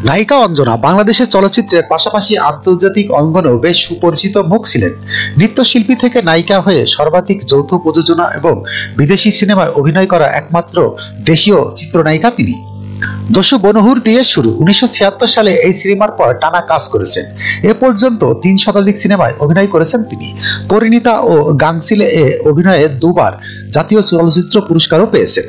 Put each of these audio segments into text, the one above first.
নায়িকা অঞ্জনা বাংলাদেশের চলচ্চিত্রের পাশাপাশি আন্তর্জাতিক অঙ্গনেও বেশ সুপরিচিত মুখ ছিলেন। নৃত্যশিল্পী থেকে নায়িকা হয়ে সর্বাধিক যৌথ প্রযোজনা এবং বিদেশি সিনেমায় অভিনয় করা একমাত্র দেশীয় চিত্রনায়িকা তিনি। দস্যু বনহুর দিয়ে শুরু 1976 সালে এই সিনেমার পর টানা কাজ করেছেন। এ পর্যন্ত 3 শতাধিক সিনেমায় অভিনয় করেছেন তিনি। পরিণীতা ও গাংচিলে এ অভিনয়ে দুবার জাতীয় চলচ্চিত্র পুরস্কারও পেয়েছেন।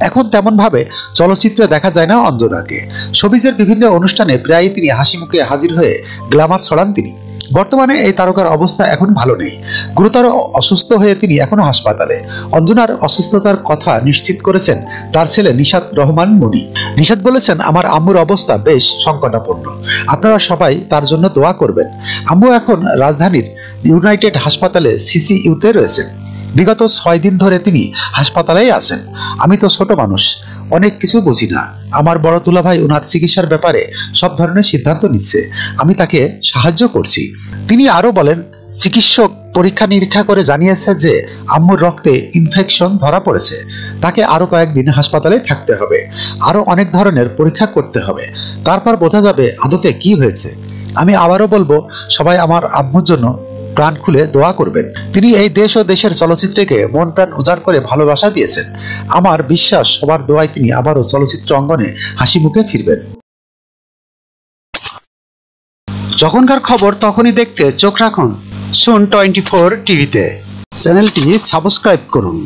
এখন তেমন ভাবে চলচ্চিত্রে দেখা যায় না অঞ্জনাকে। শোবিজের বিভিন্ন অনুষ্ঠানে প্রায়ই তিনি হাসি মুখে হাজির হয়ে গ্ল্যামার ছড়ান তিনি। বর্তমানে এই তারকার অবস্থা এখন ভালো নেই। গুরুতর অসুস্থ হয়ে তিনি এখনো হাসপাতালে। অঞ্জনার অসুস্থতার কথা নিশ্চিত করেছেন তার ছেলে নিশাত রহমান মনি। নিশাত বলেছেন, আমার আম্মুর অবস্থা বেশ সংকটাপন্ন, আপনারা সবাই তার জন্য দোয়া করবেন। আম্মু এখন রাজধানীর ইউনাইটেড হাসপাতালে সিসিইউতে রয়েছেন। বিগত 6 দিন ধরে তিনি হাসপাতালেই আছেন। আমি তো ছোট মানুষ, অনেক কিছু বুঝি না। আমার বড় দুলাভাই ওনার চিকিৎসার ব্যাপারে সব ধরনের সিদ্ধান্ত নিচ্ছে, আমি তাকে সাহায্য করছি। তিনি আরো বলেন, চিকিৎসক পরীক্ষা নিরীক্ষা করে জানিয়েছে যে আম্মুর রক্তে ইনফেকশন ধরা পড়েছে। তাকে আরো কয়েকদিন হাসপাতালে থাকতে হবে, আরো অনেক ধরনের পরীক্ষা করতে হবে, তারপর বোঝা যাবে আদতে কি হয়েছে। আমি আবারও বলবো, সবাই আমার আম্মুর জন্য প্রাণ খুলে দোয়া করবেন। তিনি এই দেশ ও দেশের চলচ্চিত্রকে মন প্রাণ উজাড় করে ভালোবাসা দিয়েছেন। আমার বিশ্বাস সবার দোয়ায় তিনি আবারও চলচ্চিত্র অঙ্গনে হাসি মুখে ফিরবেন। যখনকার খবর তখনই দেখতে চোখ রাখুন সুন 24 টিভিতে। চ্যানেলটি সাবস্ক্রাইব করুন।